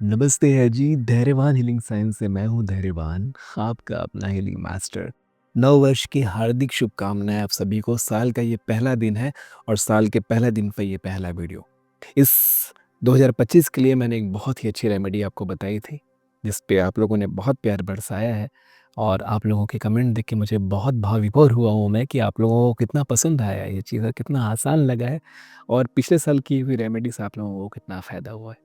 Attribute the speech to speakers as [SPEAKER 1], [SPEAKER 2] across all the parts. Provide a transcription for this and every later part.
[SPEAKER 1] नमस्ते है जी, धैर्यवान हीलिंग साइंस से मैं हूँ धैर्यवान, आपका अपना हीलिंग मास्टर। नव वर्ष की हार्दिक शुभकामनाएं आप सभी को। साल का ये पहला दिन है और साल के पहले दिन पर ये पहला वीडियो। इस 2025 के लिए मैंने एक बहुत ही अच्छी रेमेडी आपको बताई थी, जिस पे आप लोगों ने बहुत प्यार बरसाया है और आप लोगों के कमेंट देख के मुझे बहुत भावविभोर हुआ हूँ मैं कि आप लोगों को कितना पसंद आया ये चीज़ और कितना आसान लगा है और पिछले साल की हुई रेमेडी से आप लोगों को कितना फ़ायदा हुआ है।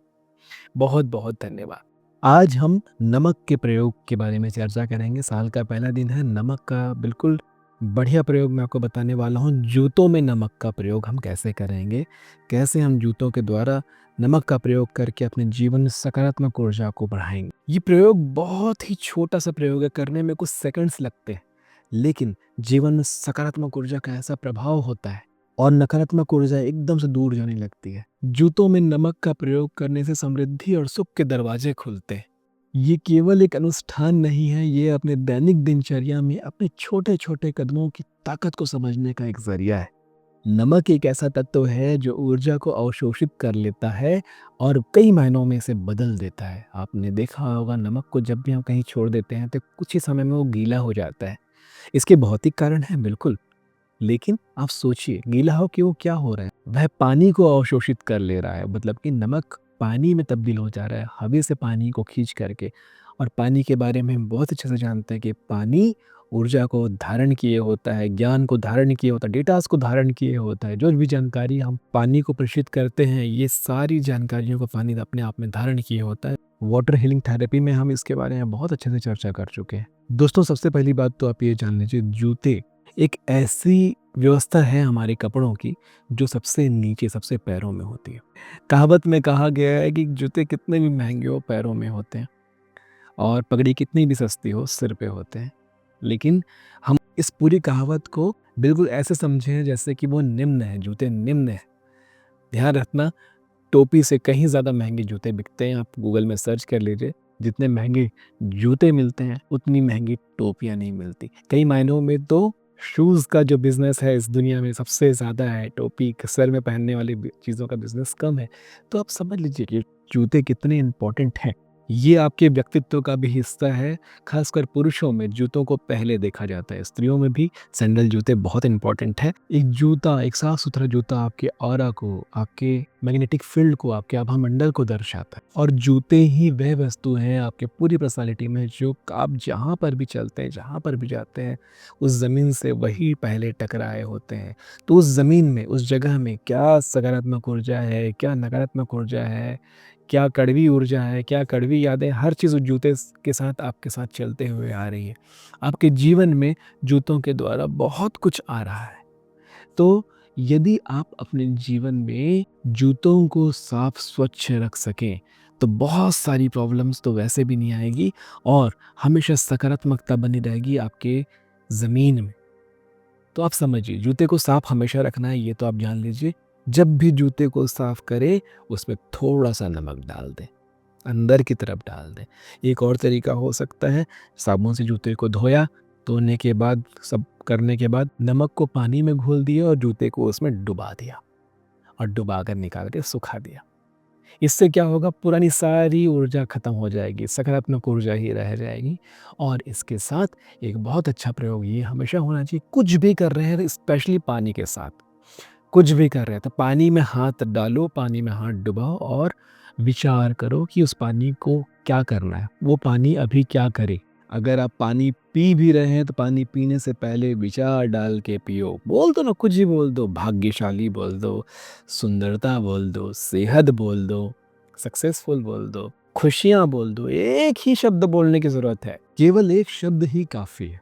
[SPEAKER 1] बहुत बहुत धन्यवाद। आज हम नमक के प्रयोग के बारे में चर्चा करेंगे। साल का पहला दिन है, नमक का बिल्कुल बढ़िया प्रयोग मैं आपको बताने वाला हूँ। जूतों में नमक का प्रयोग हम कैसे करेंगे, कैसे हम जूतों के द्वारा नमक का प्रयोग करके अपने जीवन में सकारात्मक ऊर्जा को बढ़ाएंगे। ये प्रयोग बहुत ही छोटा सा प्रयोग है, करने में कुछ सेकंड्स लगते हैं, लेकिन जीवन में सकारात्मक ऊर्जा का ऐसा प्रभाव होता है और नकारात्मक ऊर्जा एकदम से दूर जाने लगती है। जूतों में नमक का प्रयोग करने से समृद्धि और सुख के दरवाजे खुलते हैं। ये केवल एक अनुष्ठान नहीं है, ये अपने दैनिक दिनचर्या में अपने छोटे छोटे कदमों की ताकत को समझने का एक जरिया है। नमक एक ऐसा तत्व है जो ऊर्जा को अवशोषित कर लेता है और कई मायनों में इसे बदल देता है। आपने देखा होगा, नमक को जब भी हम कहीं छोड़ देते हैं तो कुछ ही समय में वो गीला हो जाता है। इसके भौतिक कारण हैं बिल्कुल, लेकिन आप सोचिए गीला हो के वो क्या हो रहा है, वह पानी को अवशोषित कर ले रहा है। मतलब कि नमक पानी में तब्दील हो जा रहा है, हवा से पानी को खींच करके। और पानी के बारे में हम बहुत अच्छे से जानते हैं कि पानी ऊर्जा को धारण किए होता है, ज्ञान को धारण किए होता है, डेटास को धारण किए होता है। जो भी जानकारी हम पानी को प्रेषित करते हैं, ये सारी जानकारियों को पानी अपने आप में धारण किए होता है। वाटर हीलिंग थेरेपी में हम इसके बारे में बहुत अच्छे से चर्चा कर चुके हैं। दोस्तों, सबसे पहली बात तो आप ये जान लीजिए, जूते एक ऐसी व्यवस्था है हमारे कपड़ों की जो सबसे नीचे, सबसे पैरों में होती है। कहावत में कहा गया है कि जूते कितने भी महंगे हो पैरों में होते हैं और पगड़ी कितनी भी सस्ती हो सिर पे होते हैं। लेकिन हम इस पूरी कहावत को बिल्कुल ऐसे समझें जैसे कि वो निम्न है, जूते निम्न है। ध्यान रखना, टोपी से कहीं ज़्यादा महंगे जूते बिकते हैं। आप गूगल में सर्च कर लीजिए, जितने महंगे जूते मिलते हैं उतनी महंगी टोपियाँ नहीं मिलती। कई मायनों में तो शूज़ का जो बिज़नेस है इस दुनिया में सबसे ज़्यादा है, टोपी सर में पहनने वाली चीज़ों का बिज़नेस कम है। तो आप समझ लीजिए कि जूते कितने इम्पोर्टेंट हैं। ये आपके व्यक्तित्व का भी हिस्सा है। खासकर पुरुषों में जूतों को पहले देखा जाता है, स्त्रियों में भी सैंडल जूते बहुत इंपॉर्टेंट है। एक जूता, एक साफ सुथरा जूता आपके ऑरा को, आपके मैग्नेटिक फील्ड को, आपके आभा मंडल को दर्शाता है। और जूते ही वह वस्तु है आपके पूरी पर्सनालिटी में जो आप जहाँ पर भी चलते हैं, जहाँ पर भी जाते हैं, उस ज़मीन से वही पहले टकराए होते हैं। तो उस ज़मीन में, उस जगह में क्या सकारात्मक ऊर्जा है, क्या नकारात्मक ऊर्जा है, क्या कड़वी ऊर्जा है, क्या कड़वी यादें, हर चीज़ उस जूते के साथ आपके साथ चलते हुए आ रही है। आपके जीवन में जूतों के द्वारा बहुत कुछ आ रहा है। तो यदि आप अपने जीवन में जूतों को साफ स्वच्छ रख सकें तो बहुत सारी प्रॉब्लम्स तो वैसे भी नहीं आएगी और हमेशा सकारात्मकता बनी रहेगी आपके ज़मीन में। तो आप समझिए, जूते को साफ हमेशा रखना है, ये तो आप जान लीजिए। जब भी जूते को साफ करें उसमें थोड़ा सा नमक डाल दें, अंदर की तरफ डाल दें। एक और तरीका हो सकता है, साबुन से जूते को धोया, धोने के बाद सब करने के बाद नमक को पानी में घोल दिया और जूते को उसमें डुबा दिया और डुबा कर निकाल के सुखा दिया। इससे क्या होगा, पुरानी सारी ऊर्जा खत्म हो जाएगी, सकारात्मक ऊर्जा ही रह जाएगी। और इसके साथ एक बहुत अच्छा प्रयोग ये हमेशा होना चाहिए, कुछ भी कर रहे हैं स्पेशली पानी के साथ, कुछ भी कर रहे हैं तो पानी में हाथ डालो, पानी में हाथ डुबाओ और विचार करो कि उस पानी को क्या करना है, वो पानी अभी क्या करे। अगर आप पानी पी भी रहे हैं तो पानी पीने से पहले विचार डाल के पियो। बोल दो ना, कुछ ही बोल दो, भाग्यशाली बोल दो, सुंदरता बोल दो, सेहत बोल दो, सक्सेसफुल बोल दो, खुशियाँ बोल दो। एक ही शब्द बोलने की ज़रूरत है, केवल एक शब्द ही काफ़ी है,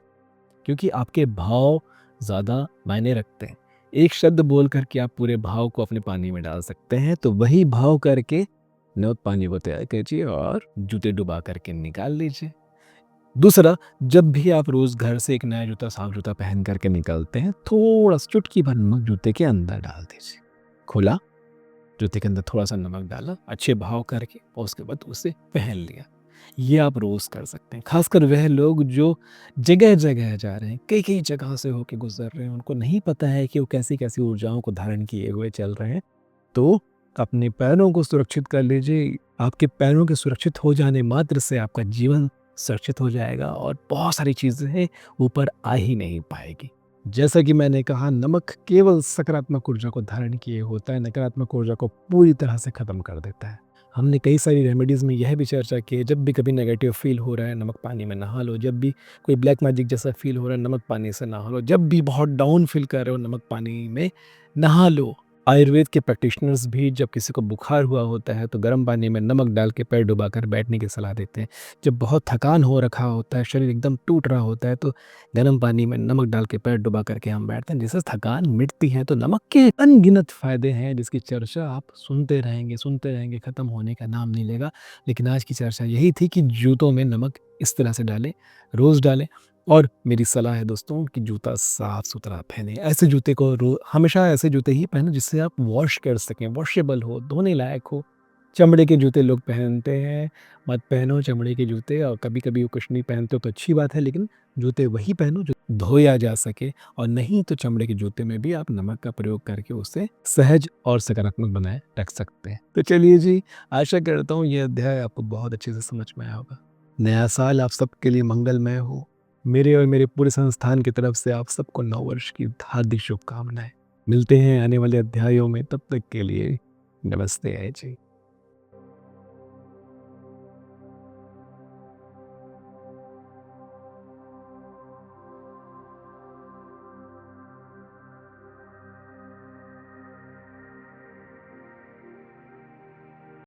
[SPEAKER 1] क्योंकि आपके भाव ज़्यादा मायने रखते हैं। एक शब्द बोल करके आप पूरे भाव को अपने पानी में डाल सकते हैं। तो वही भाव करके नोट पानी को तैयार कीजिए और जूते डुबा करके निकाल लीजिए। दूसरा, जब भी आप रोज़ घर से एक नया जूता, साफ जूता पहन करके निकलते हैं, थोड़ा सा चुटकी भर नमक जूते के अंदर डाल दीजिए। खोला, जूते के अंदर थोड़ा सा नमक डाला, अच्छे भाव करके और उसके बाद उसे पहन लिया। ये आप रोज़ कर सकते हैं। खासकर वह लोग जो जगह-जगह जा रहे हैं, कई-कई जगह से होके गुज़र रहे हैं, उनको नहीं पता है कि वो कैसी-कैसी ऊर्जाओं को धारण किए हुए चल रहे हैं। तो अपने पैरों को सुरक्षित कर लीजिए, आपके पैरों के सुरक्षित हो जाने मात्र से आपका जीवन सुरक्षित हो जाएगा और बहुत सारी चीज़ें ऊपर आ ही नहीं पाएगी। जैसा कि मैंने कहा, नमक केवल सकारात्मक ऊर्जा को धारण किए होता है, नकारात्मक ऊर्जा को पूरी तरह से ख़त्म कर देता है। हमने कई सारी रेमेडीज़ में यह भी चर्चा की है, जब भी कभी नेगेटिव फ़ील हो रहा है, नमक पानी में नहा लो। जब भी कोई ब्लैक मैजिक जैसा फ़ील हो रहा है, नमक पानी से नहा लो। जब भी बहुत डाउन फ़ील कर रहे हो, नमक पानी में नहा लो। आयुर्वेद के प्रैक्टिशनर्स भी जब किसी को बुखार हुआ होता है तो गर्म पानी में नमक डाल के पैर डुबाकर बैठने की सलाह देते हैं। जब बहुत थकान हो रखा होता है, शरीर एकदम टूट रहा होता है, तो गर्म पानी में नमक डाल के पैर डुबा करके हम बैठते हैं, जिससे थकान मिटती है। तो नमक के अनगिनत फ़ायदे हैं जिसकी चर्चा आप सुनते रहेंगे, ख़त्म होने का नाम नहीं लेगा। लेकिन आज की चर्चा यही थी कि जूतों में नमक इस तरह से डालें, रोज़ डालें। और मेरी सलाह है दोस्तों कि जूता साफ-सुथरा पहनें। ऐसे जूते को हमेशा ऐसे जूते ही पहनें जिससे आप वॉश कर सकें, वॉशेबल हो, धोने लायक हो। चमड़े के जूते लोग पहनते हैं, मत पहनो चमड़े के जूते। और कभी-कभी वो कुछ नहीं पहनते हो तो अच्छी बात है, लेकिन जूते वही पहनो जो धोया जा सके। और नहीं तो चमड़े के जूते में भी आप नमक का प्रयोग करके उसे सहज और सकारात्मक बनाए रख सकते हैं। तो चलिए जी, आशा करता हूँ ये अध्याय आपको बहुत अच्छे से समझ में आया होगा। नया साल आप सबके लिए मंगलमय हो। मेरे और मेरे पूरे संस्थान की तरफ से आप सबको नववर्ष की हार्दिक शुभकामनाएं। मिलते हैं आने वाले अध्यायों में, तब तक के लिए नमस्ते जी।